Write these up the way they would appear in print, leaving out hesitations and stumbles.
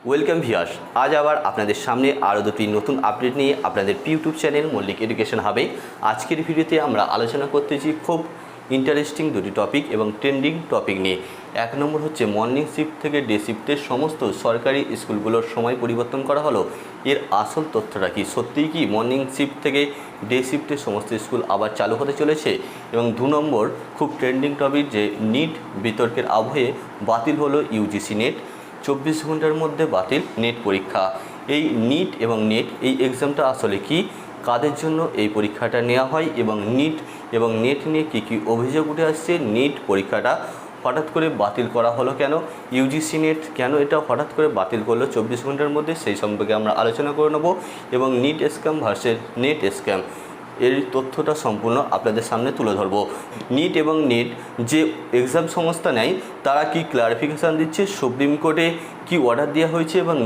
Welcome viewers, আজ আবার আপনাদের সামনে আরও দুটি নতুন আপডেট নিয়ে আপনাদের ইউটিউব চ্যানেল মল্লিক এডুকেশন হবে। আজকের ভিডিওতে আমরা আলোচনা করতেছি খুব ইন্টারেস্টিং দুটি টপিক এবং ট্রেন্ডিং টপিক নিয়ে। এক নম্বর হচ্ছে মর্নিং শিফট থেকে ডে শিফটের সমস্ত সরকারি স্কুলগুলোর সময় পরিবর্তন করা হলো। এর আসল তথ্যটা কি, সত্যিই কি মর্নিং শিফট থেকে ডে শিফটের সমস্ত স্কুল আবার চালু হতে চলেছে? এবং 2 নম্বর খুব ট্রেন্ডিং টপিক যে নিট বিতর্কের আবহে বাতিল হলো ইউজিসি নেট, 24 ঘন্টার মধ্যে বাতিল নেট পরীক্ষা। এই নিট এবং নেট এই এক্সামটা আসলে কি, কাদের জন্য এই পরীক্ষাটা নেওয়া হয় এবং নেট নিয়ে কী অভিযোগ উঠে আসছে, নিট পরীক্ষাটা হঠাৎ করে বাতিল করা হলো কেন, ইউজিসি নেট কেন এটা হঠাৎ করে বাতিল করলো 24 ঘন্টার মধ্যে, সেই সম্পর্কে আমরা আলোচনা করে নেব। এবং NEET scam versus NET scam এর তথ্যটা সম্পূর্ণ আপনাদের সামনে তুলে ধরব। নিট এবং নেট যে এক্সাম সংস্থা নেয় তারা কি ক্লারিফিকেশান দিচ্ছে, সুপ্রিম কোর্টে কি অর্ডার দেওয়া হয়েছে এবং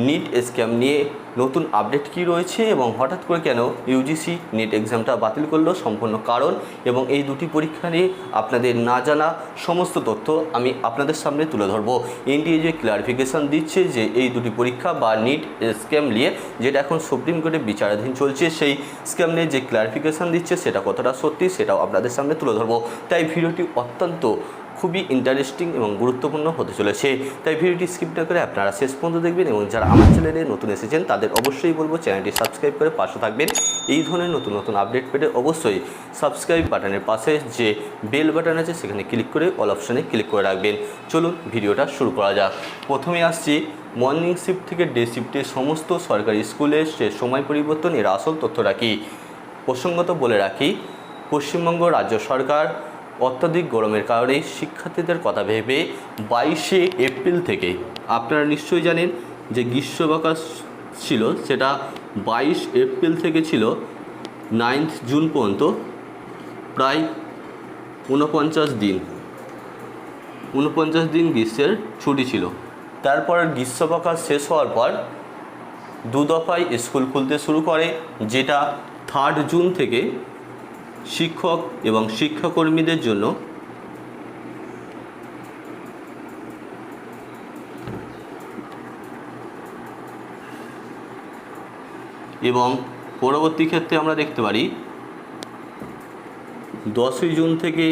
নিট স্ক্যাম নিয়ে নতুন আপডেট কি রয়েছে এবং হঠাৎ করে কেন ইউজিসি নেট এক্সামটা বাতিল করলো, সম্পূর্ণ কারণ এবং এই দুটি পরীক্ষা নিয়ে আপনাদের না জানা সমস্ত তথ্য আমি আপনাদের সামনে তুলে ধরবো। এনটিএ যে ক্লারিফিকেশান দিচ্ছে যে এই দুটি পরীক্ষা বা নিট স্ক্যাম নিয়ে যেটা এখন সুপ্রিম কোর্টে বিচারাধীন চলছে, সেই স্ক্যাম নিয়ে যে ক্লারিফিকেশান দিচ্ছে সেটা কতটা সত্যি সেটাও আপনাদের সামনে তুলে ধরবো। তাই ভিডিওটি অত্যন্ত খুবই ইন্টারেস্টিং এবং গুরুত্বপূর্ণ হতে চলেছে, তাই ভিডিওটি স্কিপ না করে আপনারা শেষ পর্যন্ত দেখবেন। এবং যারা আমার চ্যানেলে নতুন এসেছেন তাদের অবশ্যই বলবো চ্যানেলটি সাবস্ক্রাইব করে পাশে থাকবেন। এই ধরনের নতুন নতুন আপডেট পেতে অবশ্যই সাবস্ক্রাইব বাটনের পাশে যে বেল বাটন আছে সেখানে ক্লিক করে অল অপশানে ক্লিক করে রাখবেন। চলুন ভিডিওটা শুরু করা যাক। প্রথমে আসছি মর্নিং শিফট থেকে ডে শিফটে সমস্ত সরকারি স্কুলের সে সময় পরিবর্তন, এর আসল তথ্যটা কী। প্রসঙ্গত বলে রাখি, পশ্চিমবঙ্গ রাজ্য সরকার অত্যাধিক গরমের কারণে শিক্ষার্থীদের কথা ভেবে 22শে এপ্রিল থেকে, আপনারা নিশ্চয়ই জানেন যে গ্রীষ্মাবকাশ ছিল সেটা 22 এপ্রিল থেকে ছিল 9 জুন পর্যন্ত, প্রায় 49 দিন গ্রীষ্মের ছুটি ছিল। তারপর গ্রীষ্মাবকাশ শেষ হওয়ার পর 2 দফায় স্কুল খুলতে শুরু করে, যেটা 3 জুন থেকে শিক্ষক এবং শিক্ষাকর্মীদের জন্য এবং পরবর্তী ক্ষেত্রে আমরা দেখতে পারি 10ই জুন থেকে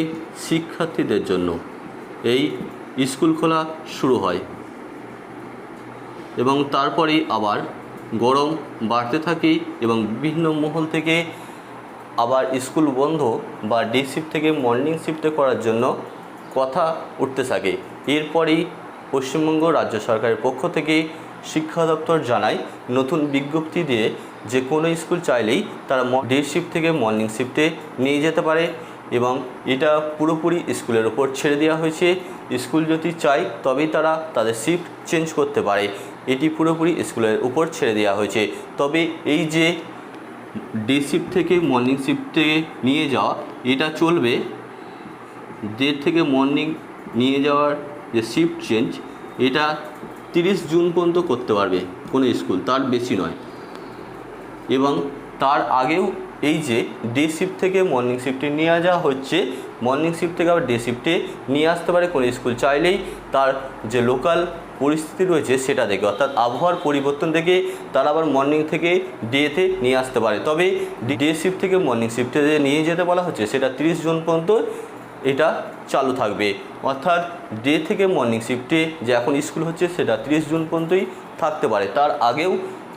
শিক্ষার্থীদের জন্য এই স্কুল খোলা শুরু হয় এবং তারপরেই আবার গরম বাড়তে থাকে এবং বিভিন্ন মহল থেকে আবার স্কুল বন্ধ বা ডে শিফট থেকে মর্নিং শিফটে করার জন্য কথা উঠতে থাকে। এরপরেই পশ্চিমবঙ্গ রাজ্য সরকারের পক্ষ থেকে শিক্ষা দপ্তর জানায় নতুন বিজ্ঞপ্তি দিয়ে যে কোনো স্কুল চাইলেই তারা ডে শিফট থেকে মর্নিং শিফটে নিয়ে যেতে পারে এবং এটা পুরোপুরি স্কুলের ওপর ছেড়ে দেওয়া হয়েছে। স্কুল যদি চায় তবেই তারা তাদের শিফট চেঞ্জ করতে পারে, এটি পুরোপুরি স্কুলের উপর ছেড়ে দেওয়া হয়েছে। তবে এই যে ডে শিফট থেকে মর্নিং শিফটে নিয়ে যাওয়া, এটা চলবে ডে থেকে মর্নিং নিয়ে যাওয়ার যে শিফট চেঞ্জ, এটা 30 জুন পর্যন্ত করতে পারবে কোনো স্কুল, তার বেশি নয়। এবং তার আগেও এই যে ডে শিফট থেকে মর্নিং শিফটে নিয়ে যাওয়া হচ্ছে, মর্নিং শিফট থেকে আবার ডে শিফটে নিয়ে আসতে পারে কোনো স্কুল চাইলেই, তার যে লোকাল পরিস্থিতি রয়েছে সেটা দেখে, অর্থাৎ আবহাওয়ার পরিবর্তন থেকে তারা আবার মর্নিং থেকে ডেতে নিয়ে আসতে পারে। তবে ডে শিফট থেকে মর্নিং শিফটে যে নিয়ে যেতে বলা হচ্ছে সেটা 30 জুন পর্যন্ত এটা চালু থাকবে, অর্থাৎ ডে থেকে মর্নিং শিফটে যে এখন স্কুল হচ্ছে সেটা 30 জুন পর্যন্তই থাকতে পারে। তার আগেও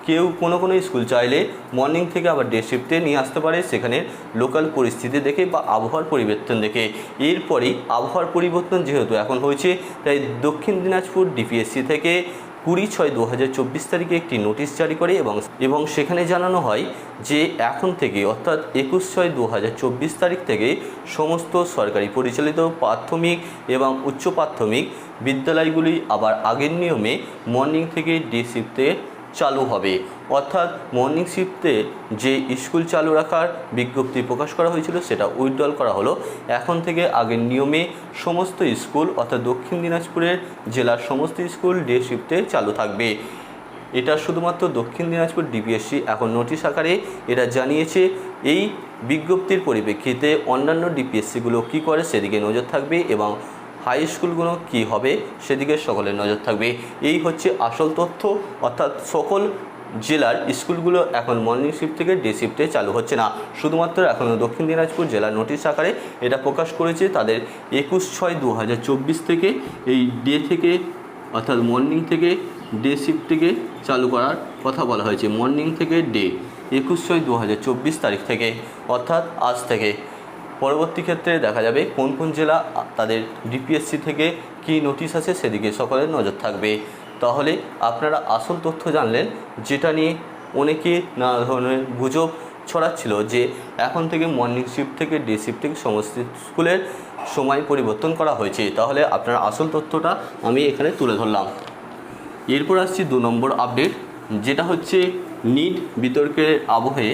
কেউ কোনো স্কুল চাইলে মর্নিং থেকে আবার ডে শিফটে নিয়ে আসতে পারে, সেখানে লোকাল পরিস্থিতি দেখে বা আবহাওয়ার পরিবর্তন দেখে। এরপরেই আবহাওয়ার পরিবর্তন যেহেতু এখন হয়েছে, তাই দক্ষিণ দিনাজপুর ডিপিএসসি থেকে 20/6/2024 তারিখে একটি নোটিশ জারি করে এবং সেখানে জানানো হয় যে এখন থেকে অর্থাৎ 21/6/2024 তারিখ থেকে সমস্ত সরকারি পরিচালিত প্রাথমিক এবং উচ্চ প্রাথমিক বিদ্যালয়গুলি আবার আগের নিয়মে মর্নিং থেকে ডে শিফটে চালু হবে। অর্থাৎ মর্নিং শিফটে যে স্কুল চালু রাখার বিজ্ঞপ্তি প্রকাশ করা হয়েছিল সেটা উইথড্রল করা হলো। এখন থেকে আগের নিয়মে সমস্ত স্কুল অর্থাৎ দক্ষিণ দিনাজপুরের জেলার সমস্ত স্কুল ডে শিফটে চালু থাকবে। এটা শুধুমাত্র দক্ষিণ দিনাজপুর ডিপিএসসি এখন নোটিশ আকারে এটা জানিয়েছে। এই বিজ্ঞপ্তির পরিপ্রেক্ষিতে অন্যান্য ডিপিএসসিগুলো কী করে সেদিকে নজর থাকবে এবং হাই স্কুলগুলো কি হবে সেদিকে সকলের নজর থাকবে। এই হচ্ছে আসল তথ্য, অর্থাৎ সকল জেলার স্কুলগুলো এখন মর্নিং শিফট থেকে ডে শিফটে চালু হচ্ছে না, শুধুমাত্র এখনও দক্ষিণ দিনাজপুর জেলার নোটিশ আকারে এটা প্রকাশ করেছে। তাদের 21/6/2024 থেকে এই ডে থেকে অর্থাৎ মর্নিং থেকে ডে শিফট থেকে চালু করার কথা বলা হয়েছে। মর্নিং থেকে ডে 21/6/2024 তারিখ থেকে, অর্থাৎ আজ থেকে। পরবর্তী ক্ষেত্রে দেখা যাবে কোন কোন জেলা তাদের ডিপিএসসি থেকে কি নোটিশ আছে সেদিকে সকলের নজর থাকবে। তাহলে আপনারা আসল তথ্য জানলেন, যেটা নিয়ে অনেকে নানা ধরনের গুজব ছড়াচ্ছিল যে এখন থেকে মর্নিং শিফট থেকে ডে শিফট থেকে সমস্ত স্কুলের সময় পরিবর্তন করা হয়েছে। তাহলে আপনার আসল তথ্যটা আমি এখানে তুলে ধরলাম। এরপর আসছি 2 নম্বর আপডেট, যেটা হচ্ছে নিট বিতর্কের আবহে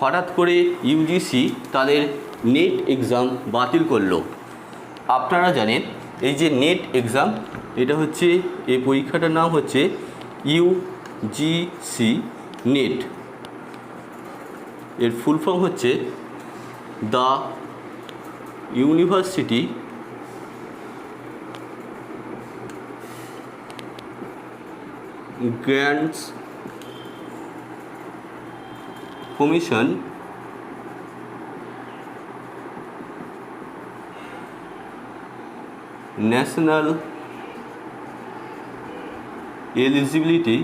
হঠাৎ করে ইউজিসি তাদের নেট এক্সাম বাতিল করলো। আপনারা জানেন এই যে নেট এক্সাম, এটা হচ্ছে এই পরীক্ষাটার নাম হচ্ছে ইউজিসি নেট। এর ফুল ফর্ম হচ্ছে the university grants commission national eligibility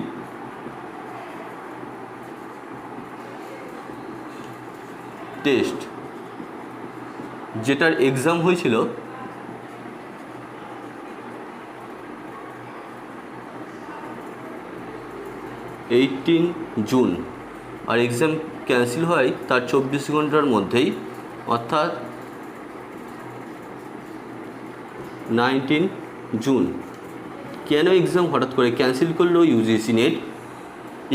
test, যেটার এক্সাম হয়েছিল 18 জুন, আর এক্সাম ক্যান্সেল হয় তার 24 ঘন্টার মধ্যেই, অর্থাৎ 19 জুন। কেন এক্সাম হঠাৎ করে ক্যান্সেল করলো ইউজিসি নেট?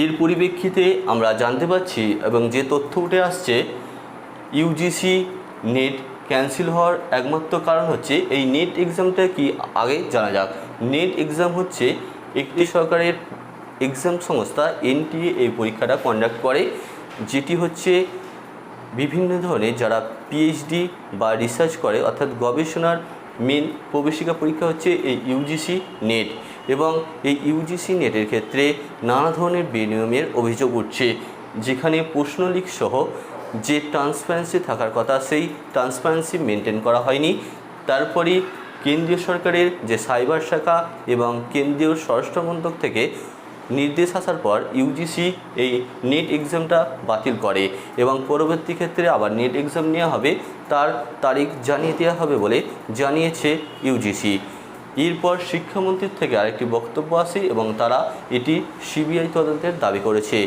এর পরিপ্রেক্ষিতে আমরা জানতে পারছি এবং যে তথ্য উঠে আসছে, ইউজিসি নেট ক্যান্সেল হওয়ার একমাত্র কারণ হচ্ছে এই নেট এক্সামটা কি আগে জানা যাক। নেট এক্সাম হচ্ছে একটি সরকারের এক্সাম সংস্থা এনটিএ এই পরীক্ষাটা কন্ডাক্ট করে, যেটি হচ্ছে বিভিন্ন ধরনের যারা পিএইচডি বা রিসার্চ করে, অর্থাৎ গবেষণার মেন প্রবেশিকা পরীক্ষা হচ্ছে এই ইউজিসি নেট। এবং এই ইউজিসি নেটের ক্ষেত্রে নানা ধরনের বেনিয়মের অভিযোগ উঠছে, যেখানে প্রশ্ন লিক সহ যে ট্রান্সপারেন্সি থাকার কথা সেই ট্রান্সপারেন্সি মেনটেন করা হয়নি। তারপরে কেন্দ্রীয় সরকারের যে সাইবার শাখা এবং কেন্দ্রীয় স্বরাষ্ট্র মন্ত্রক থেকে নির্দেশ আসার পর ইউজিসি এই নেট এক্সামটা বাতিল করে এবং পরবর্তী ক্ষেত্রে আবার নেট এক্সাম নেওয়া হবে, তার তারিখ জানিয়ে দেওয়া হবে বলে জানিয়েছে ইউজিসি। এরপর শিক্ষামন্ত্রীর থেকে আরেকটি বক্তব্য আসে এবং তারা এটি সিবিআই তদন্তের দাবি করেছে।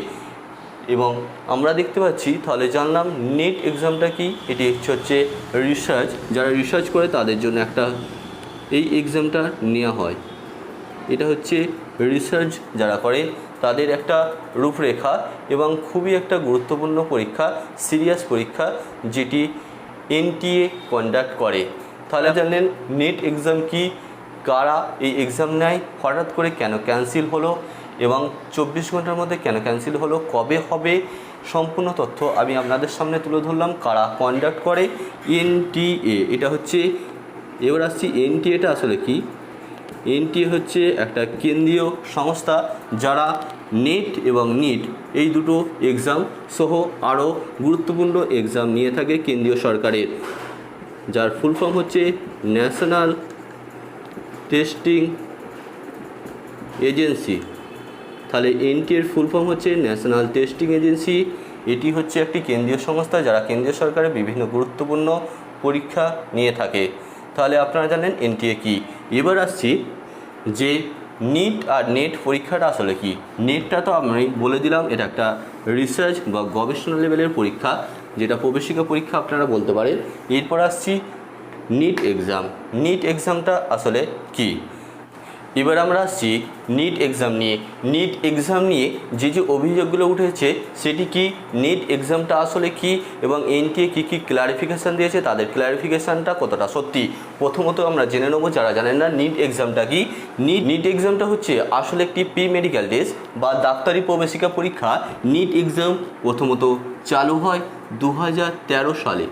এবং আমরা দেখতে পাচ্ছি, তাহলে জানলাম নেট এক্সামটা কি। এটি হচ্ছে রিসার্চ, যারা রিসার্চ করে তাদের জন্য একটা এই এক্সামটা নেওয়া হয়। এটা হচ্ছে রিসার্চ যারা করে তাদের একটা রূপরেখা এবং খুবই একটা গুরুত্বপূর্ণ পরীক্ষা, সিরিয়াস পরীক্ষা, যেটি এনটিএ কন্ডাক্ট করে। তাহলে জানলেন নেট এক্সাম কি, কারা এই এক্সাম নেয়, হঠাৎ করে কেন ক্যান্সেল হলো এবং 24 ঘন্টার মধ্যে কেন ক্যান্সেল হলো, কবে হবে, সম্পূর্ণ তথ্য আমি আপনাদের সামনে তুলে ধরলাম। কারা কন্ডাক্ট করে, এনটিএ। এটা হচ্ছে, এবার আসছি এনটিএটা আসলে কি। এনটিএ হচ্ছে একটা কেন্দ্রীয় সংস্থা যারা নেট এবং নিট এই দুটো এক্সাম সহ আরও গুরুত্বপূর্ণ এক্সাম নিয়ে থাকে কেন্দ্রীয় সরকারের, যার ফুল ফর্ম হচ্ছে ন্যাশনাল টেস্টিং এজেন্সি। তাহলে এনটিএর ফুল ফর্ম হচ্ছে ন্যাশনাল টেস্টিং এজেন্সি। এটি হচ্ছে একটি কেন্দ্রীয় সংস্থা যারা কেন্দ্রীয় সরকারের বিভিন্ন গুরুত্বপূর্ণ পরীক্ষা নিয়ে থাকে। তাহলে আপনারা জানেন এনটিএ কি। এবার আসছি যে নিট আর নেট পরীক্ষাটা আসলে কি। নেটটা তো আমি বলে দিলাম, এটা একটা রিসার্চ বা গবেষণা লেভেলের পরীক্ষা, যেটা প্রবেশিকা পরীক্ষা আপনারা বলতে পারেন। এরপর আসছি নিট এক্সাম। নিট এক্সামটা আসলে কি। এবার আমরা আসছি নিট এক্সাম নিয়ে। নিট এক্সাম নিয়ে যে যে অভিযোগগুলো উঠেছে সেটি কি, নিট এক্সামটা আসলে কি এবং এনটিএ কী কী ক্লারিফিকেশান দিয়েছে, তাদের ক্লারিফিকেশানটা কতটা সত্যি। প্রথমত আমরা জেনে নেব যারা জানেন না নিট এক্সামটা কি। নিট এক্সামটা হচ্ছে আসলে একটি প্রি মেডিকেল টেস্ট বা ডাক্তারি প্রবেশিকা পরীক্ষা। নিট এক্সাম প্রথমত চালু হয় 2013 সালে।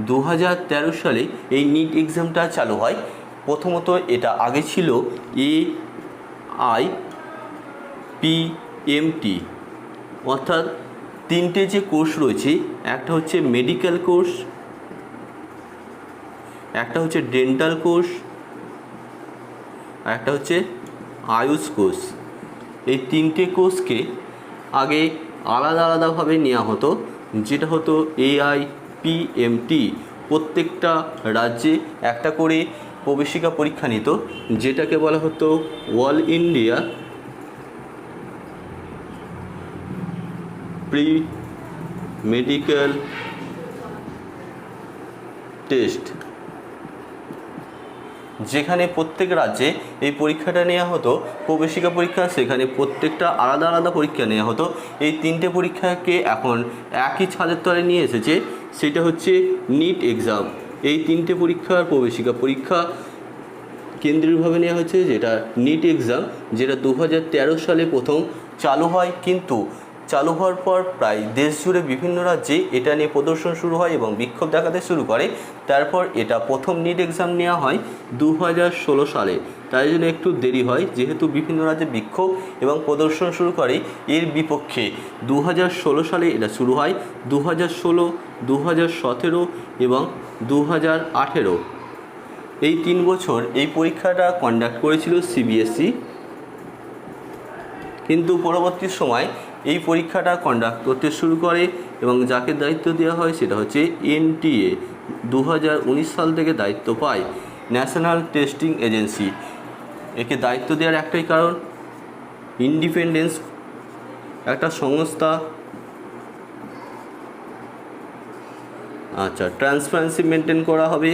2013 সালে এই নিট এক্সামটা চালু হয়। প্রথমত এটা আগে ছিল AIPMT, অর্থাৎ তিনটে যে কোর্স রয়েছে, একটা হচ্ছে মেডিকেল কোর্স, একটা হচ্ছে ডেন্টাল কোর্স, আর একটা হচ্ছে আয়ুষ কোর্স। এই তিনটে কোর্সকে আগে আলাদা আলাদাভাবে নেওয়া হতো, যেটা হতো AIPMT। প্রত্যেকটা রাজ্যে একটা করে প্রবেশিকা পরীক্ষা নিত, যেটাকে বলা হতো all India pre medical test, যেখানে প্রত্যেক রাজ্যে এই পরীক্ষাটা নেওয়া হতো প্রবেশিকা পরীক্ষা। সেখানে প্রত্যেকটা আলাদা আলাদা পরীক্ষা নেওয়া হতো। এই তিনটে পরীক্ষাকে এখন একই ছাদের তলে নিয়ে এসেছে, সেটা হচ্ছে নিট এক্সাম। এই তিনটে পরীক্ষার প্রবেশিকা পরীক্ষা কেন্দ্রীয়ভাবে নেওয়া হয়েছে, যেটা নিট এক্সাম, যেটা 2013 সালে প্রথম চালু হয়। কিন্তু চালু হওয়ার পর প্রায় দেশ জুড়ে বিভিন্ন রাজ্যে এটা নিয়ে প্রদর্শন শুরু হয় এবং বিক্ষোভ দেখাতে শুরু করে। তারপর এটা প্রথম নিট এক্সাম নেওয়া হয় 2016 সালে। তাই জন্য একটু দেরি হয়, যেহেতু বিভিন্ন রাজ্যে বিক্ষোভ এবং প্রদর্শন শুরু করে এর বিপক্ষে। 2016 সালে এটা শুরু হয়। 2016, 2017 এবং 2018 এই 3 বছর এই পরীক্ষাটা কন্ডাক্ট করেছিল CBSE। কিন্তু পরবর্তী সময় এই পরীক্ষাটা কন্ডাক্ট করতে শুরু করে এবং যাকে দায়িত্ব দেওয়া হয় সেটা হচ্ছে NTA। 2019 সাল থেকে দায়িত্ব পায় ন্যাশনাল টেস্টিং এজেন্সি। একে দায়িত্ব দেওয়ার একটাই কারণ, ইন্ডিপেন্ডেন্স, একটা সংস্থা। আচ্ছা, ট্রান্সপারেন্সি মেনটেন করা হবে,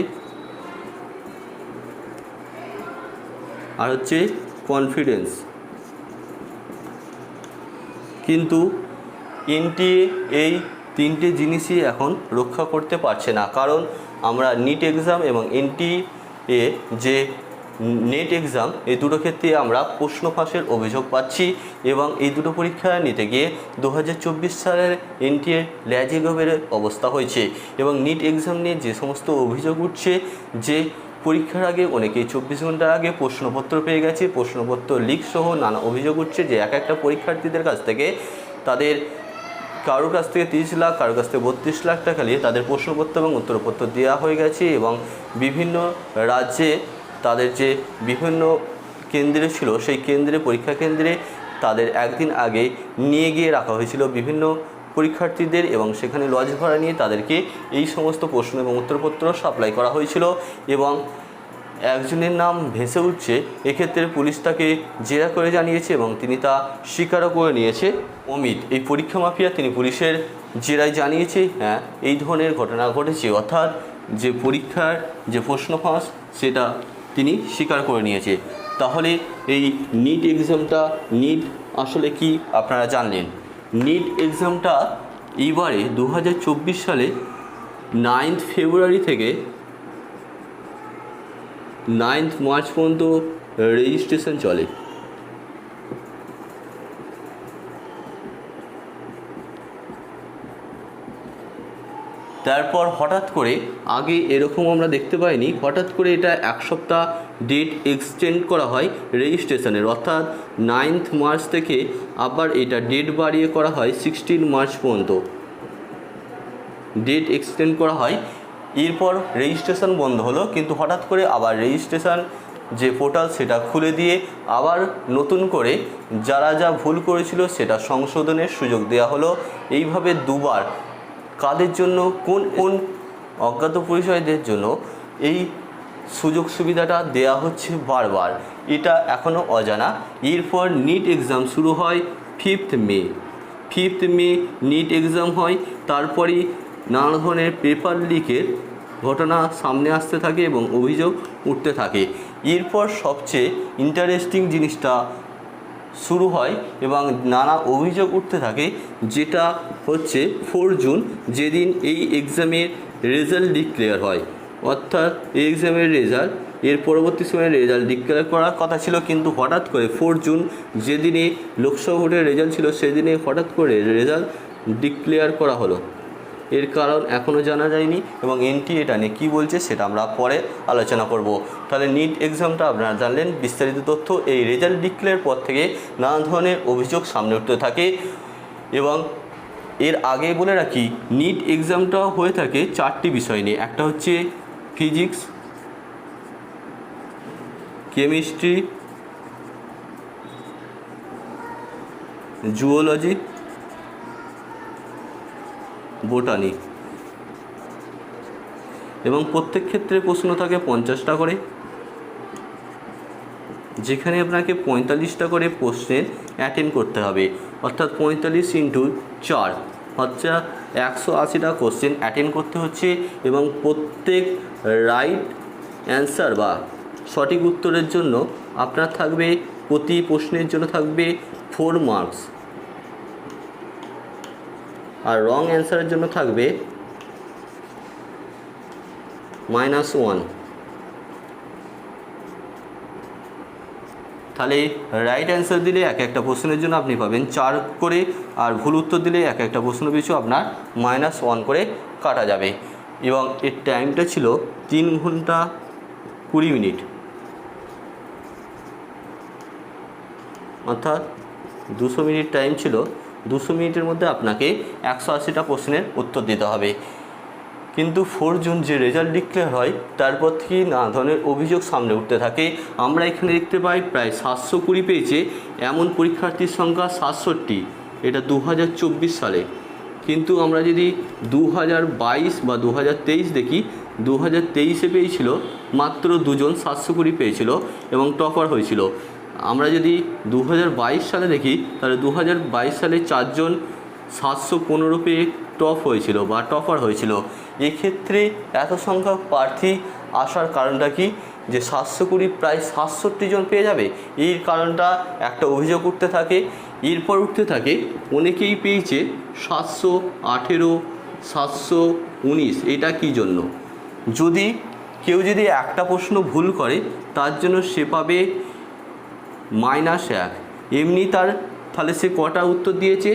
আর হচ্ছে কনফিডেন্স। কিন্তু NTA এই তিনটে জিনিসই এখন রক্ষা করতে পারছে না, কারণ আমরা নিট এক্সাম এবং NTA যে নেট এক্সাম, এই দুটো ক্ষেত্রে আমরা প্রশ্ন ফাঁসের অভিযোগ পাচ্ছি। এবং এই দুটো পরীক্ষা নিতে গিয়ে 2024 সালের NTA ল্যাজিগোভের অবস্থা হয়েছে। এবং নিট এক্সাম নিয়ে যে সমস্ত অভিযোগ উঠছে, যে পরীক্ষার আগে অনেকেই 24 ঘন্টার আগে প্রশ্নপত্র পেয়ে গেছে, প্রশ্নপত্র লিক সহ নানা অভিযোগ উঠছে, যে এক একটা পরীক্ষার্থীদের কাছ থেকে তাদের কারোর কাছ থেকে 30 লাখ, কারোর কাছ থেকে 32 লাখ টাকা নিয়ে তাদের প্রশ্নপত্র এবং উত্তরপত্র দেওয়া হয়ে গেছে। এবং বিভিন্ন রাজ্যে তাদের যে বিভিন্ন কেন্দ্রে ছিল, সেই কেন্দ্রে, পরীক্ষা কেন্দ্রে তাদের একদিন আগে নিয়ে গিয়ে রাখা হয়েছিল বিভিন্ন পরীক্ষার্থীদের, এবং সেখানে লজ ভাড়া নিয়ে তাদেরকে এই সমস্ত প্রশ্ন এবং উত্তরপত্র সাপ্লাই করা হয়েছিল। এবং একজনের নাম ভেসে উঠছে, এক্ষেত্রে পুলিশ তাকে জেরা করে জানিয়েছে এবং তিনি তা স্বীকারও করে নিয়েছে। অমিত, এই পরীক্ষা মাফিয়া, তিনি পুলিশের জেরায় জানিয়েছে হ্যাঁ এই ধরনের ঘটনা ঘটেছে, অর্থাৎ যে পরীক্ষার যে প্রশ্ন ফাঁস সেটা তিনি স্বীকার করে নিয়েছে। তাহলে এই নিট এক্সামটা, নিট আসলে কি আপনারা জানলেন। নিট এক্সামটা এইবারে 2024 সালে 9 ফেব্রুয়ারি থেকে 9 মার্চ পর্যন্ত রেজিস্ট্রেশন চলে। তারপর হঠাৎ করে, আগে এরকম আমরা দেখতে পাইনি, হঠাৎ করে এটা 1 সপ্তাহ ডেট এক্সটেন্ড করা হয় রেজিস্ট্রেশনের, অর্থাৎ 9 মার্চ থেকে আবার এটা ডেট বাড়িয়ে করা হয় 16 মার্চ পর্যন্ত ডেট এক্সটেন্ড করা হয়। এরপর রেজিস্ট্রেশন বন্ধ হলো, কিন্তু হঠাৎ করে আবার রেজিস্ট্রেশন যে পোর্টাল সেটা খুলে দিয়ে আবার নতুন করে যারা যা ভুল করেছিল সেটা সংশোধনের সুযোগ দেওয়া হলো। এইভাবে দুবার কাদের জন্য, কোন কোন অজ্ঞাত পরিচয়দের জন্য এই সুযোগ সুবিধাটা দেয়া হচ্ছে বারবার, এটা এখনও অজানা। এরপর নিট এক্সাম শুরু হয় 5 মে নিট এক্সাম হয়। তারপরেই নানা ধরনের পেপার লিকের ঘটনা সামনে আসতে থাকে এবং অভিযোগ উঠতে থাকে। এরপর সবচেয়ে ইন্টারেস্টিং জিনিসটা শুরু হয় এবং নানা অভিযোগ উঠতে থাকে, যেটা হচ্ছে 4 জুন, যেদিন এই এক্সামের রেজাল্ট ডিক্লেয়ার হয়। অর্থাৎ এই এক্সামের রেজাল্ট, এর পরবর্তী সময়ে রেজাল্ট ডিক্লেয়ার করার কথা ছিল, কিন্তু হঠাৎ করে 4 জুন যেদিনে লোকসভা ভোটের রেজাল্ট ছিল, সেদিনে হঠাৎ করে রেজাল্ট ডিক্লেয়ার করা হলো। এর কারণ এখনও জানা যায়নি এবং এনটিএ এটা নিয়ে কী বলছে সেটা আমরা পরে আলোচনা করব। তাহলে নিট এক্সামটা আপনারা জানলেন, বিস্তারিত তথ্য। এই রেজাল্ট ডিক্লেয়ার পর থেকে নানা ধরনের অভিযোগ সামনে উঠতে থাকে এবং এর আগে বলে রাখি নিট এক্সামটা হয়ে থাকে 4টি বিষয় নিয়ে। একটা হচ্ছে ফিজিক্স, কেমিস্ট্রি, জুওলজি, বোটানি এবং প্রত্যেক ক্ষেত্রে প্রশ্ন থাকে 50টা করে, যেখানে আপনাকে 45টা করে প্রশ্নের অ্যাটেন্ড করতে হবে, অর্থাৎ 45 ইন্টু 4 হচ্ছে 180টা কোশ্চেন অ্যাটেন্ড করতে হচ্ছে এবং প্রত্যেক রাইট অ্যান্সার বা সঠিক উত্তরের জন্য আপনার থাকবে, প্রতি প্রশ্নের জন্য থাকবে 4 মার্কস আর রং অ্যান্সারের জন্য থাকবে -1। তাহলে রাইট অ্যান্সার দিলে এক একটা প্রশ্নের জন্য আপনি পাবেন 4 করে, আর ভুল উত্তর দিলে এক একটা প্রশ্ন পিছু আপনার -1 করে কাটা যাবে। এবং এর টাইমটা ছিল 3 ঘন্টা 20 মিনিট, অর্থাৎ 200 মিনিট টাইম ছিল। 200 মিনিটের মধ্যে আপনাকে 180টা প্রশ্নের উত্তর দিতে হবে। কিন্তু 4 জুন যে রেজাল্ট ডিক্লেয়ার হয় তারপর থেকেই নানা ধরনের অভিযোগ সামনে উঠতে থাকে। আমরা এখানে দেখতে পাই প্রায় 720 পেয়েছে এমন পরীক্ষার্থীর সংখ্যা 67, এটা 2024 সালে। কিন্তু আমরা যদি 2022 বা 2023 দেখি, 2023-এ পেয়েছিল মাত্র 2 জন 720 পেয়েছিল এবং টপার হয়েছিল। আমরা যদি 2022 সালে দেখি তাহলে 2022 সালে 4 জন 715 পেয়ে টপ হয়েছিল বা টপার হয়েছিল। এক্ষেত্রে এত সংখ্যক প্রার্থী আসার কারণটা কি, যে 720 প্রায় 67 জন পেয়ে যাবে, এই কারণটা একটা অভিযোগ উঠতে থাকে। এরপর উঠতে থাকে অনেকেই পেয়েছে 718, 719, এটা কী জন্য? কেউ যদি একটা প্রশ্ন ভুল করে তার জন্য সে পাবে -1। এমনি তাহলে সে কটা উত্তর দিয়েছে?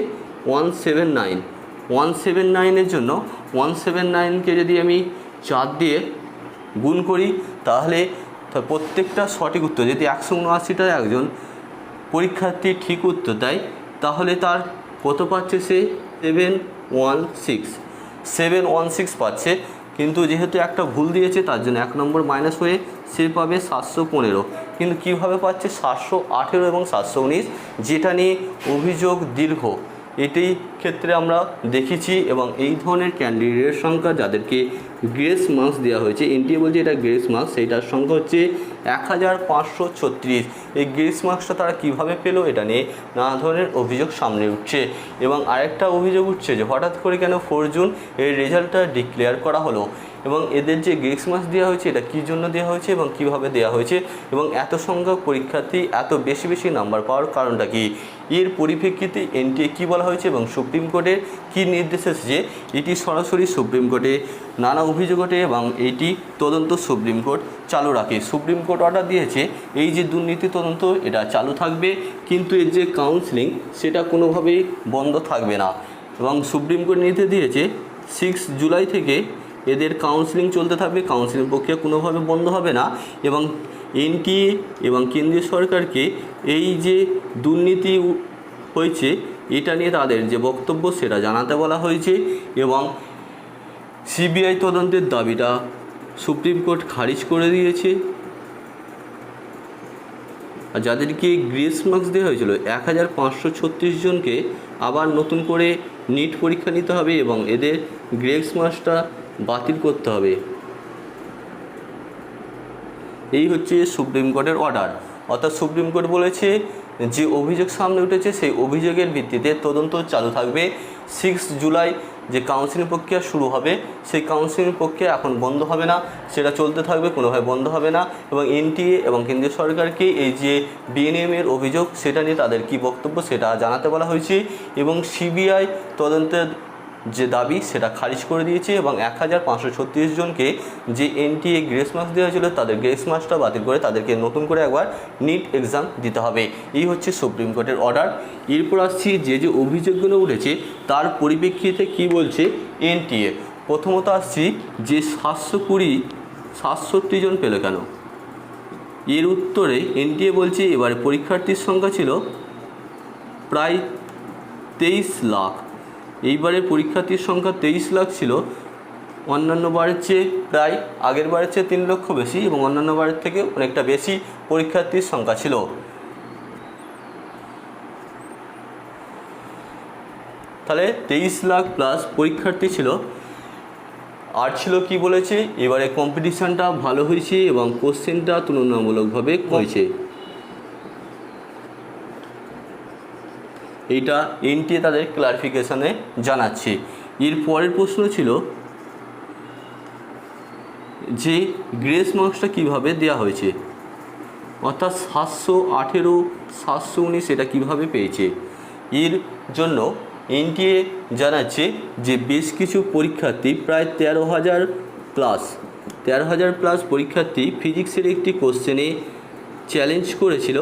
179। 179-এর জন্য 179কে যদি আমি 4 দিয়ে গুণ করি তাহলে প্রত্যেকটা সঠিক উত্তর, যদি 179টা একজন পরীক্ষার্থী ঠিক উত্তর দেয় তাহলে তার কত পাচ্ছে? সে 716 পাচ্ছে। কিন্তু যেহেতু একটা ভুল দিয়েছে তার জন্য 1 নম্বর মাইনাস হয়ে সে পাবে 715। কিন্তু কীভাবে পাচ্ছে? 718 এবং 719, যেটা নিয়ে অভিযোগ দীর্ঘ, এটি ক্ষেত্রে আমরা দেখেছি। এবং এই ধরনের ক্যান্ডিডেটের সংখ্যা যাদেরকে গ্রেস মার্কস দেওয়া হয়েছে, এনটিএ বলছে এটা গ্রেস মার্কস, সেইটার সংখ্যা হচ্ছে 1536। এই গ্রেস মার্কসটা তারা কীভাবে পেলো, এটা নিয়ে নানা ধরনের অভিযোগ সামনে উঠছে। এবং আরেকটা অভিযোগ উঠছে যে হঠাৎ করে কেন 4 জুন এই রেজাল্টটা ডিক্লেয়ার করা হলো এবং এদের যে গ্রেস মার্কস দেওয়া হয়েছে এটা কী জন্য দেওয়া হয়েছে এবং কীভাবে দেওয়া হয়েছে এবং এত সংখ্যক পরীক্ষার্থী এত বেশি নাম্বার পাওয়ার কারণটা কী, এর পরিপ্রেক্ষিতে এনটিএ কী বলা হয়েছে এবং সুপ্রিম কোর্টের কী নির্দেশ এসেছে, এটি সরাসরি সুপ্রিম কোর্টে নানা অভিযোগ ওঠে এবং এইটি তদন্ত সুপ্রিম কোর্ট চালু রাখে। সুপ্রিম কোর্ট অর্ডার দিয়েছে এই যে দুর্নীতি তদন্ত এটা চালু থাকবে, কিন্তু এর যে কাউন্সিলিং সেটা কোনোভাবেই বন্ধ থাকবে না। এবং সুপ্রিম কোর্ট নির্দেশ দিয়েছে 6 জুলাই থেকে এদের কাউন্সিলিং চলতে থাকবে, কাউন্সিলিং প্রক্রিয়া কোনোভাবে বন্ধ হবে না। এবং এনটিএ এবং কেন্দ্রীয় সরকারকে এই যে দুর্নীতি হয়েছে এটা নিয়ে তাদের যে বক্তব্য সেটা জানাতে বলা হয়েছে এবং সিবিআই তদন্তের দাবিটা সুপ্রিম কোর্ট খারিজ করে দিয়েছে। আর যাদেরকে গ্রেস মার্কস দেওয়া হয়েছিল 1536 জনকে আবার নতুন করে নিট পরীক্ষা নিতে হবে এবং এদের গ্রেস মার্কসটা বাতিল করতে হবে। এই হচ্ছে সুপ্রিম কোর্টের অর্ডার। অর্থাৎ সুপ্রিম কোর্ট বলেছে যে অভিযোগ সামনে উঠেছে সেই অভিযোগের ভিত্তিতে তদন্ত চালু থাকবে। 6 জুলাই যে কাউন্সিলিং প্রক্রিয়া শুরু হবে সেই কাউন্সিলিং প্রক্রিয়া এখন বন্ধ হবে না, সেটা চলতে থাকবে, কোনোভাবে বন্ধ হবে না। এবং এনটিএ এবং কেন্দ্রীয় সরকারকে এই যে বিএনএমের অভিযোগ সেটা নিয়ে তাদের কী বক্তব্য সেটা জানাতে বলা হয়েছে এবং সিবিআই তদন্তের যে দাবি সেটা খারিজ করে দিয়েছে এবং 1536 জনকে যে এনটিএ গ্রেস মার্কস দেওয়া হয়েছিল তাদের গ্রেস মার্কসটা বাতিল করে তাদেরকে নতুন করে একবার নিট এক্সাম দিতে হবে। এই হচ্ছে সুপ্রিম কোর্টের অর্ডার। এরপর আসছি যে অভিযোগগুলো উঠেছে তার পরিপ্রেক্ষিতে কি বলছে এনটিএ। প্রথমত আসছি যে 767 জন পেল কেন, এর উত্তরে এনটিএ বলছে এবারে পরীক্ষার্থীর সংখ্যা ছিল প্রায় 23 লাখ। এইবারে পরীক্ষার্থীর সংখ্যা 23 লাখ ছিল, অন্যান্য বারের চেয়ে প্রায় আগের বারের চেয়ে 3 লক্ষ বেশি এবং অন্যান্য বারের থেকে অনেকটা বেশি পরীক্ষার্থীর সংখ্যা ছিল। তাহলে 23 লাখ প্লাস পরীক্ষার্থী ছিল। আর ছিল কি বলেছে, এবারে কম্পিটিশানটা ভালো হয়েছে এবং কোশ্চেনটা তুলনামূলকভাবে হয়েছে। এইটা এনটিএ তাদের ক্লারিফিকেশানে জানাচ্ছে। এর পরের প্রশ্ন ছিল যে গ্রেস মার্কসটা কীভাবে দেওয়া হয়েছে, অর্থাৎ 718, 719 এটা কীভাবে পেয়েছে। এর জন্য এনটিএ জানাচ্ছে যে বেশ কিছু পরীক্ষার্থী প্রায় 13,000 প্লাস পরীক্ষার্থী ফিজিক্সের একটি কোশ্চেনে চ্যালেঞ্জ করেছিল,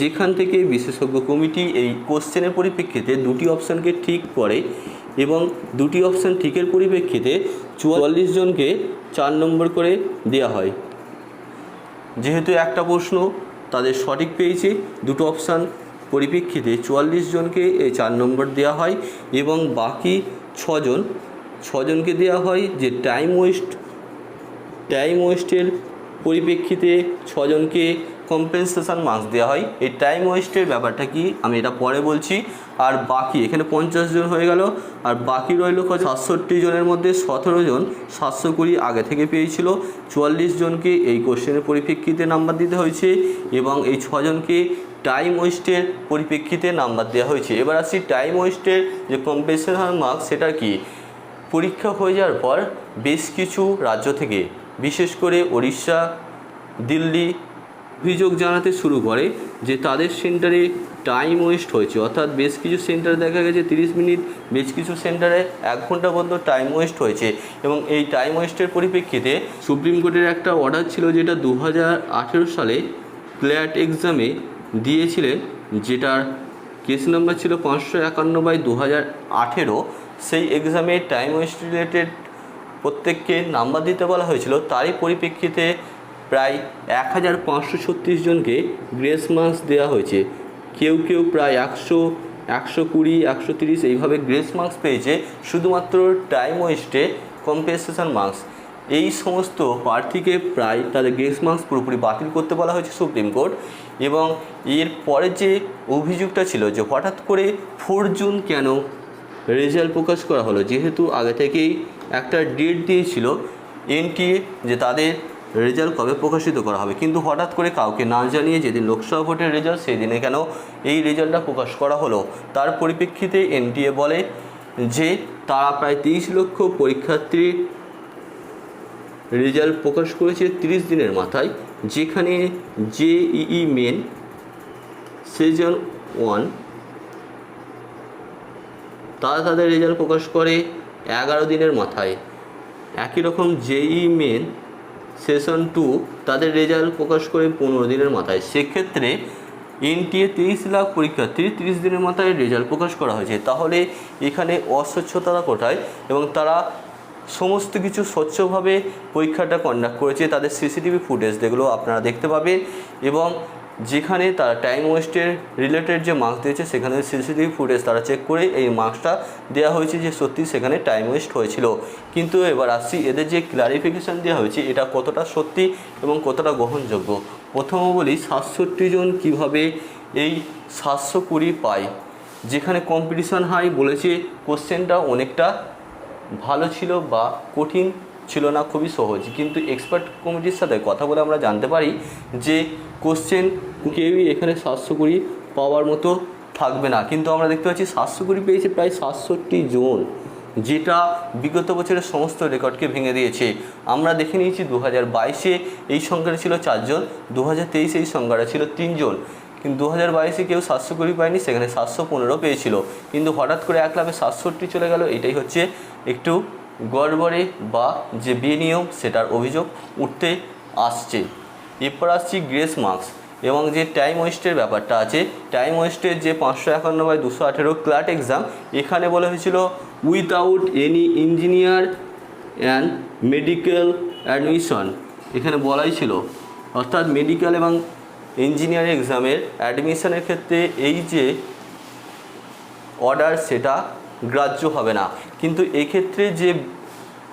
যেখান থেকে বিশেষজ্ঞ কমিটি এই কোশ্চেনের পরিপ্রেক্ষিতে দুটি অপশানকে ঠিক করে এবং দুটি অপশান ঠিকের পরিপ্রেক্ষিতে 44 জনকে 4 নম্বর করে দেওয়া হয়। যেহেতু একটা প্রশ্ন তাদের সঠিক পেয়েছে, দুটো অপশান পরিপ্রেক্ষিতে 44 জনকে এই 4 নম্বর দেওয়া হয় এবং বাকি 6 জনকে দেওয়া হয় যে টাইম ওয়েস্টের পরিপ্রেক্ষিতে 6 জনকে কম্পেনসেশন মার্কস দেওয়া হয়। এই টাইম ওয়েস্টের ব্যাপারটা কি আমি এটা পরে বলছি। আর বাকি এখানে 50 জন হয়ে গেল, আর বাকি রইল 67 জনের মধ্যে 17 জন 720 আগে থেকে পেয়েছিল, 44 জনকে এই কোশ্চেনের পরিপ্রেক্ষিতে নাম্বার দিতে হয়েছে এবং এই 6 জনকে টাইম ওয়েস্টের পরিপ্রেক্ষিতে নাম্বার দেওয়া হয়েছে। এবার আসছি টাইম ওয়েস্টের যে কম্পেনসেশন মার্কস, সেটা কি পরীক্ষা হয়ে যাওয়ার পর বেশ কিছু রাজ্য থেকে বিশেষ করে উড়িষ্যা, দিল্লি অভিযোগ জানাতে শুরু করে যে তাদের সেন্টারে টাইম ওয়েস্ট হয়েছে, অর্থাৎ বেশ কিছু সেন্টারে দেখা গেছে 30 মিনিট, বেশ কিছু সেন্টারে 1 ঘন্টা পর্যন্ত টাইম ওয়েস্ট হয়েছে। এবং এই টাইম ওয়েস্টের পরিপ্রেক্ষিতে সুপ্রিম কোর্টের একটা অর্ডার ছিল যেটা 2018 সালে ক্ল্যাট এক্সামে দিয়েছিলেন, যেটার কেস নাম্বার ছিল 551/2018। সেই এক্সামে টাইম ওয়েস্ট রিলেটেড প্রত্যেককে নাম্বার দিতে বলা হয়েছিল। তারই পরিপ্রেক্ষিতে প্রায় 1536 জনকে গ্রেস মার্কস দেওয়া হয়েছে। কেউ প্রায় 100, 120, 130 এইভাবে গ্রেস মার্কস পেয়েছে শুধুমাত্র টাইম ওয়েস্টে কম্পেনসেশন মার্কস। এই সমস্ত প্রার্থীকে প্রায় তাদের গ্রেস মার্কস পুরোপুরি বাতিল করতে বলা হয়েছে সুপ্রিম কোর্ট। এবং এর পরে যে অভিযোগটা ছিল যে হঠাৎ করে 4 জুন কেন রেজাল্ট প্রকাশ করা হলো, যেহেতু আগে থেকেই একটা ডেট দিয়েছিল এনটিএ যে তাদের রেজাল্ট কবে প্রকাশিত করা হবে, কিন্তু হঠাৎ করে কাউকে না জানিয়ে যেদিন লোকসভা ভোটের রেজাল্ট সেই দিনে কেন এই রেজাল্টটা প্রকাশ করা হলো। তার পরিপ্রেক্ষিতে এনটিএ বলে যে তারা প্রায় 30 লক্ষ পরীক্ষার্থীর রেজাল্ট প্রকাশ করেছে 30 দিনের মাথায়, যেখানে জেইই মেন সেজন 1 তারা তাদের রেজাল্ট প্রকাশ করে 11 দিনের মাথায়। একই রকম জেইই মেন সেশন 2 তাদের রেজাল্ট প্রকাশ করে 15 দিনের মাথায়। সেক্ষেত্রে এনটিএ 23 লাখ পরীক্ষার্থীর 30 দিনের মাথায় রেজাল্ট প্রকাশ করা হয়েছে। তাহলে এখানে অস্বচ্ছতা কোথায়? এবং তারা সমস্ত কিছু স্বচ্ছভাবে পরীক্ষাটা কন্ডাক্ট করেছে। তাদের সিসিটিভি ফুটেজ যেগুলো আপনারা দেখতে পাবেন এবং যেখানে তারা টাইম ওয়েস্টের রিলেটেড যে মার্কস দিয়েছে সেখানে সিসিটিভি ফুটেজ তারা চেক করে এই মার্কসটা দেওয়া হয়েছে যে সত্যি সেখানে টাইম ওয়েস্ট হয়েছিল। কিন্তু এবার আসছি এদের যে ক্লারিফিকেশান দেওয়া হয়েছে এটা কতটা সত্যি এবং কতটা গ্রহণযোগ্য। প্রথমে বলি 67 জন কীভাবে এই 720 পায়, যেখানে কম্পিটিশান হাই বলেছে কোশ্চেনটা অনেকটা ভালো ছিল বা কঠিন ছিল না, খুবই সহজ। কিন্তু এক্সপার্ট কমিটির সাথে কথা বলে আমরা জানতে পারি যে কোশ্চেন কেউই এখানে 720 পাওয়ার মতো থাকবে না। কিন্তু আমরা দেখতে পাচ্ছি 720 পেয়েছে প্রায় 67 জন, যেটা বিগত বছরের সমস্ত রেকর্ডকে ভেঙে দিয়েছে। আমরা দেখে নিয়েছি 2022-এ এই সংখ্যাটা ছিল 4 জন, 2023-এ এই সংখ্যাটা ছিল 3 জন। কিন্তু 2022-এ কেউ 720 পায়নি, সেখানে 715 পেয়েছিল, কিন্তু হঠাৎ করে এক লাফে 67 চলে গেল। এটাই হচ্ছে একটু গড়বড়ে বা যে বিনিয়োগ সেটার অভিযোগ উঠতে আসছে। এরপর আসছি গ্রেস মার্কস এবং যে টাইম ওয়েস্টের ব্যাপারটা আছে। টাইম ওয়েস্টের যে 551/218 ক্লার্ক এক্সাম, এখানে বলা হয়েছিল without any engineer and medical admission, এখানে বলাই ছিল, অর্থাৎ মেডিকেল এবং ইঞ্জিনিয়ারিং এক্সামের অ্যাডমিশনের ক্ষেত্রে এই যে অর্ডার সেটা গ্রাহ্য হবে না। কিন্তু এক্ষেত্রে যে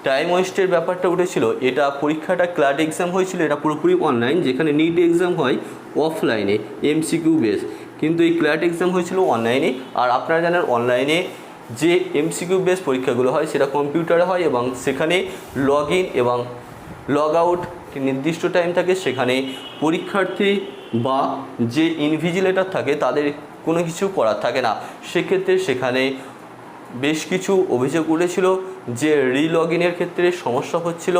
টাইম ওয়েস্টের ব্যাপারটা উঠেছিল, এটা পরীক্ষাটা ক্লার্ক এক্সাম হয়েছিল, এটা পুরোপুরি অনলাইন, যেখানে নিট এক্সাম হয় অফলাইনে এমসিকিউ বেস, কিন্তু এই ক্লার্ক এক্সাম হয়েছিল অনলাইনে। আর আপনারা জানেন অনলাইনে যে এমসিকিউ বেস পরীক্ষাগুলো হয় সেটা কম্পিউটারে হয় এবং সেখানে লগ ইন এবং লগ আউট নির্দিষ্ট টাইম থাকে, সেখানে পরীক্ষার্থী বা যে ইনভিজিলেটর থাকে তাদের কোনো কিছু করার থাকে না। সেক্ষেত্রে সেখানে বেশ কিছু অভিযোগ উঠেছিল যে রিলগ ইনের ক্ষেত্রে সমস্যা হচ্ছিল,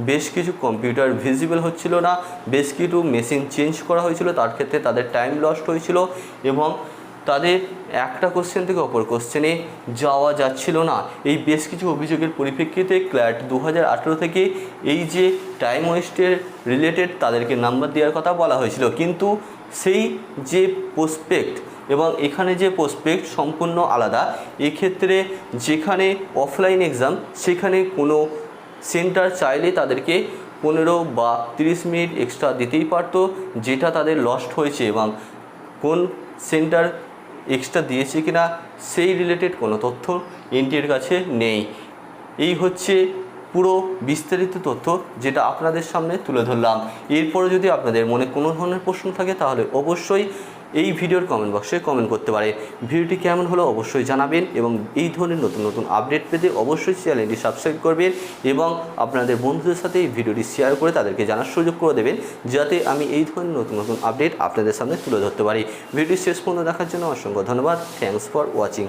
বেশ কিছু কম্পিউটার ভিজিবল হচ্ছিল না, বেশ কিছু মেশিন চেঞ্জ করা হয়েছিল, তার ক্ষেত্রে তাদের টাইম লস্ট হয়েছিল এবং তাদের একটা কোশ্চেন থেকে অপর কোশ্চেনে যাওয়া যাচ্ছিল না। এই বেশ কিছু অভিযোগের পরিপ্রেক্ষিতে ক্ল্যাট 2018 থেকে এই যে টাইম ওয়েস্টের রিলেটেড তাদেরকে নাম্বার দেওয়ার কথা বলা হয়েছিল, কিন্তু সেই যে প্রসপেক্ট এবং এখানে যে প্রসপেক্ট সম্পূর্ণ আলাদা। এক্ষেত্রে যেখানে অফলাইন এক্সাম সেখানে কোনো সেন্টার চাইলে তাদেরকে 15 বা 30 মিনিট এক্সট্রা দিতেই পারতো, যেটা তাদের লস্ট হয়েছে, এবং কোন সেন্টার এক্সট্রা দিয়েছে কিনা সেই রিলেটেড কোনো তথ্য এনটিএর কাছে নেই। এই হচ্ছে পুরো বিস্তারিত তথ্য যেটা আপনাদের সামনে তুলে ধরলাম। এরপরে যদি আপনাদের মনে কোনো ধরনের প্রশ্ন থাকে তাহলে অবশ্যই এই ভিডিওর কমেন্ট বক্সে কমেন্ট করতে পারে। ভিডিওটি কেমন হলো অবশ্যই জানাবেন এবং এই ধরনের নতুন নতুন আপডেট পেতে অবশ্যই চ্যানেলটি সাবস্ক্রাইব করবেন এবং আপনাদের বন্ধুদের সাথে এই ভিডিওটি শেয়ার করে তাদেরকে জানার সুযোগ করে দেবেন, যাতে আমি এই ধরনের নতুন নতুন আপডেট আপনাদের সামনে তুলে ধরতে পারি। ভিডিওটি শেষ পর্যন্ত দেখার জন্য অসংখ্য ধন্যবাদ। Thanks for watching.